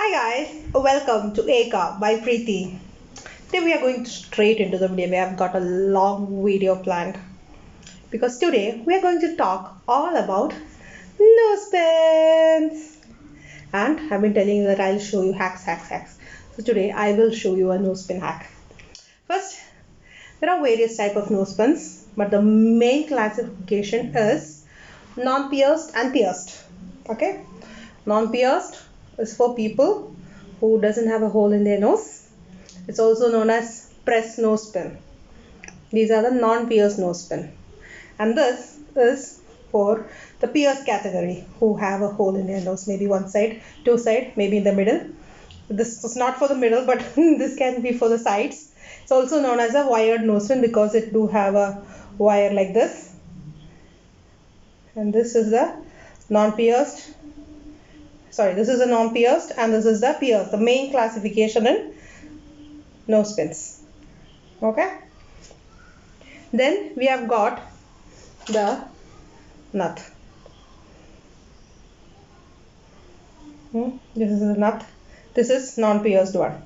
Hi guys, welcome to Eka by Preeti. Today we are going straight into the video. We have got a long video planned because today we are going to talk all about nose pens. And I've been telling you that I'll show you hacks. So today I will show you a nose pen hack. First, there are various type of nose pens, but the main classification is non-pierced and pierced. Okay, non-pierced is for people who doesn't have a hole in their nose. It's also known as press nose pin. These are the non-pierced nose pin. And this is for the pierced category who have a hole in their nose, maybe one side, two side, maybe in the middle. This is not for the middle, but this can be for the sides. It's also known as a wired nose pin because it do have a wire like this. And this is the non-pierced. Sorry, this is a non-pierced and this is the pierced. The main classification in nose pins. Okay. Then we have got the nut. This is the nut. This is non-pierced one.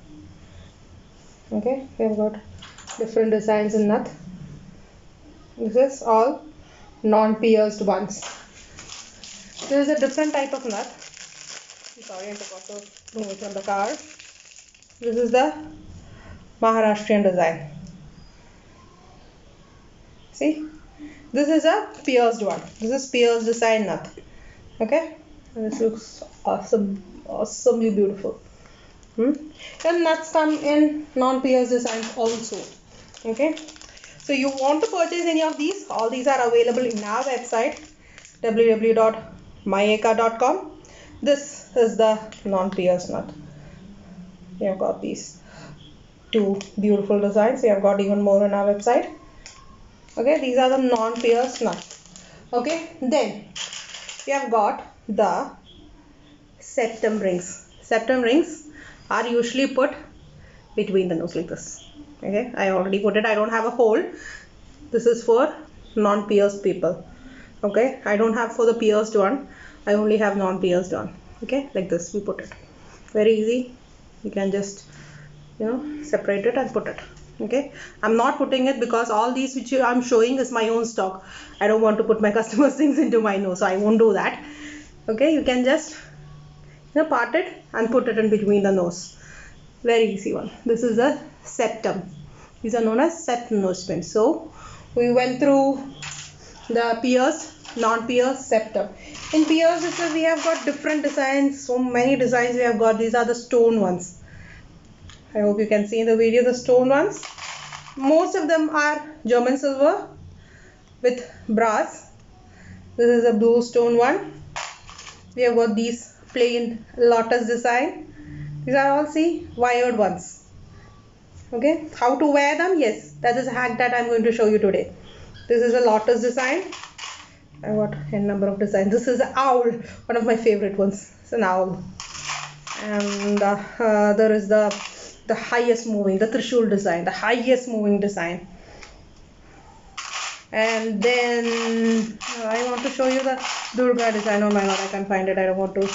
Okay, we have got different designs in nut. This is all non-pierced ones. This is a different type of nut. Sorry, I forgot to move it from the car. This is the Maharashtrian design. See, this is a pierced one. This is pierced design nut. Okay, and this looks awesomely beautiful. And nuts come in non-pierced designs also. Okay, so you want to purchase any of these? All these are available in our website www.myeka.com. This is the non-pierced nut. We have got these two beautiful designs. We have got even more on our website. Okay, these are the non-pierced nuts. Okay, then we have got the septum rings. Septum rings are usually put between the nose like this. Okay, I already put it. I don't have a hole. This is for non-pierced people. Okay, I don't have for the pierced one. I only have non-pierced one. Okay, like this we put it. Very easy. You can just separate it and put it. Okay, I'm not putting it because all these which I'm showing is my own stock. I don't want to put my customers' things into my nose, so I won't do that. Okay, you can just part it and put it in between the nose. Very easy one. This is a septum. These are known as septum nose pins. So we went through the pierced, non-pierced, septum. In pierced we have got different designs. So many designs we have got. These are the stone ones. I hope you can see in the video the stone ones. Most of them are German silver with brass. This is a blue stone one. We have got these plain lotus design. These are all wired ones. Okay, how to wear them? Yes, that is a hack that I'm going to show you today. This is a lotus design. I got a number of designs. This is an owl, one of my favorite ones. It's an owl. And there is the highest moving, the Trishul design, the highest moving design. And then I want to show you the Durga design. Oh my god, I can't find it. I don't want to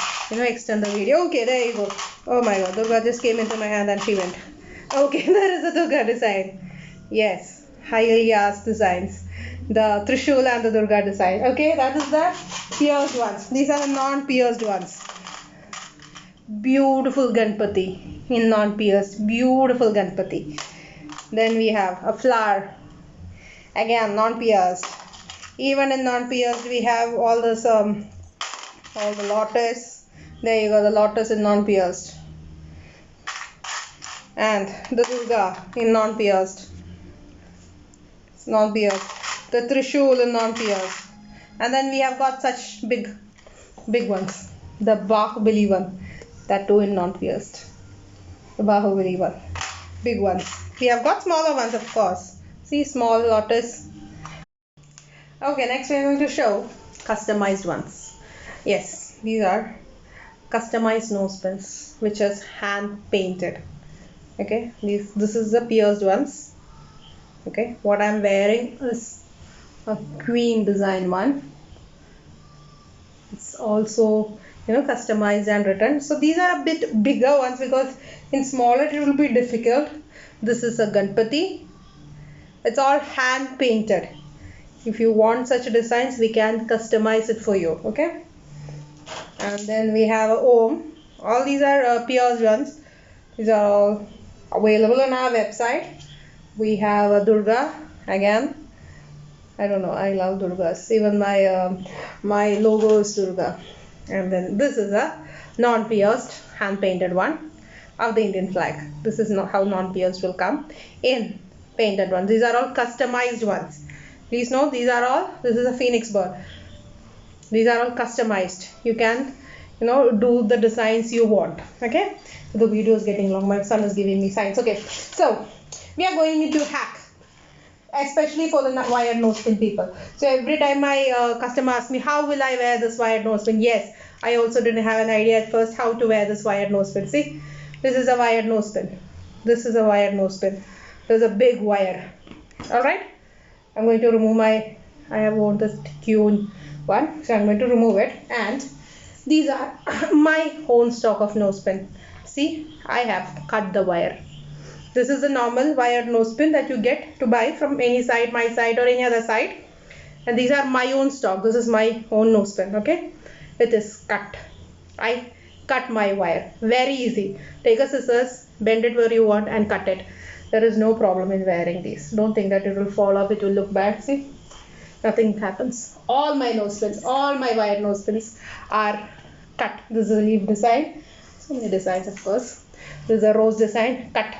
extend the video. Okay, there you go. Oh my god, Durga just came into my hand and she went. Okay, there is the Durga design. Yes, highly asked designs. The Trishul and the Durga design. Okay, that is the pierced ones. These are the non-pierced ones. Beautiful Ganpati in non-pierced. Beautiful Ganpati. Then we have a flower. Again, non-pierced. Even in non-pierced, we have all this, all the lotus. There you go, the lotus in non-pierced. And the Durga in non-pierced. It's non-pierced. The Trishul in non-pierced. And then we have got such big ones. The Bahubali one. That too in non-pierced. The Bahubali one. Big ones. We have got smaller ones, of course. See, small lotus. Okay, next we are going to show customized ones. Yes, these are customized nose pins which is hand painted. Okay, this is the pierced ones. Okay, what I'm wearing is a queen design one. It's also customized and written. So these are a bit bigger ones because in smaller it will be difficult. This is a Ganpati. It's all hand painted. If you want such designs, we can customize it for you. Okay. And then we have a Om. All these are Pier's ones. These are all available on our website. We have a Durga again. I don't know. I love Durgas. Even my logo is Durga. And then this is a non-pierced hand painted one of the Indian flag. This is not how non-pierced will come in painted ones. These are all customized ones. Please know these are all. This is a phoenix bird. These are all customized. You can do the designs you want. Okay. The video is getting long. My son is giving me signs. Okay. So we are going into hack, especially for the wired nose pin people. So every time my customer asks me, how will I wear this wired nose pin? Yes, I also didn't have an idea at first how to wear this wired nose pin. See, this is a wired nose pin. This is a wired nose pin. There's a big wire. Alright, I'm going to remove I have worn this Q one, so I'm going to remove it. And these are my own stock of nose pin. See, I have cut the wire. This is a normal wired nose pin that you get to buy from any site, my site or any other site. And these are my own stock. This is my own nose pin. Okay. It is cut. I cut my wire. Very easy. Take a scissors, bend it where you want and cut it. There is no problem in wearing these. Don't think that it will fall off. It will look bad. See. Nothing happens. All my nose pins, all my wired nose pins are cut. This is a leaf design. So many designs of course. This is a rose design. Cut.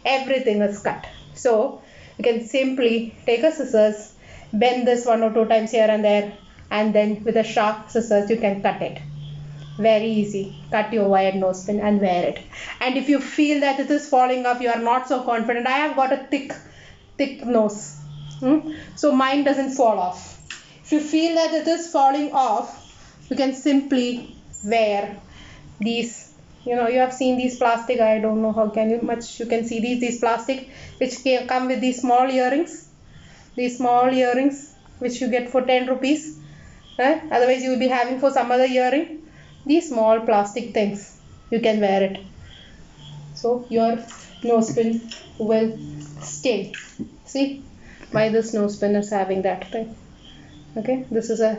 Everything is cut. So you can simply take a scissors, bend this 1 or 2 times here and there, and then with a sharp scissors you can cut it. Very easy. Cut your wired nose pin and wear it. And if you feel that it is falling off, you are not so confident. I have got a thick nose. So mine doesn't fall off. If you feel that it is falling off, you can simply wear these. You have seen these plastic. I don't know how much you can see these plastic which come with these small earrings. These small earrings which you get for 10 rupees. Otherwise you will be having for some other earring. These small plastic things, you can wear it. So your nose pin will stay. See, why this nose pin is having that thing. Okay, this is a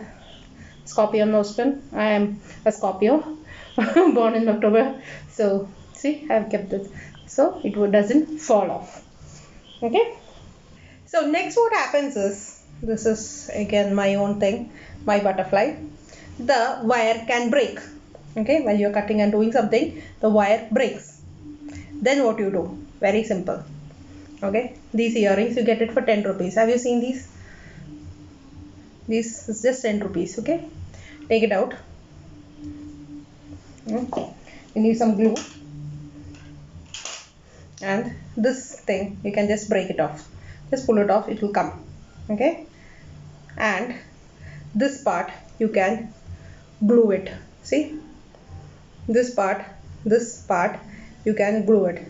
Scorpio nose pin. I am a Scorpio. Born in October. So see, I have kept it so it doesn't fall off. Okay. So next what happens is, this is again my own thing, my butterfly. The wire can break. Okay, while you're cutting and doing something, the wire breaks. Then what you do? Very simple. Okay, these earrings you get it for 10 rupees. Have you seen these? This is just 10 rupees. Okay, take it out. You need some glue, and this thing you can just break it off. Just pull it off, it will come. Okay, and this part you can glue it. See, this part you can glue it.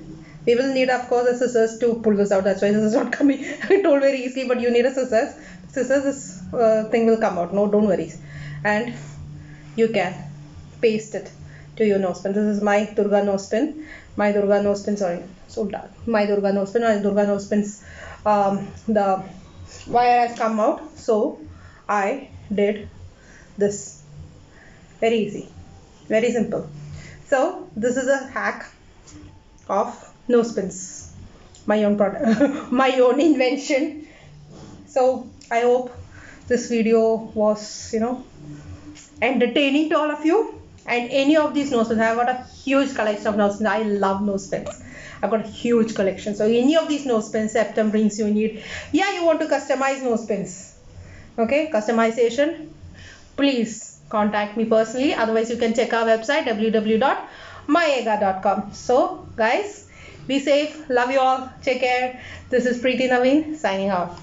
We will need of course a scissors to pull this out. That's why this is not coming told very easily, but you need a scissors. This thing will come out. No, don't worry. And you can paste it to your nose pin. This is my Durga nose pin. My Durga nose pin, sorry, so dark. My Durga nose pin. My Durga nose pins. The wire has come out, so I did this. Very easy, very simple. So this is a hack of nose pins. My own product, my own invention. So I hope this video was, entertaining to all of you. And any of these nose pins, I have got a huge collection of nose pins. I love nose pins. I've got a huge collection. So any of these nose pins, septum rings you need. Yeah, you want to customize nose pins. Okay, customization. Please contact me personally. Otherwise, you can check our website www.myega.com. So guys, be safe. Love you all. Take care. This is Preeti Naveen signing off.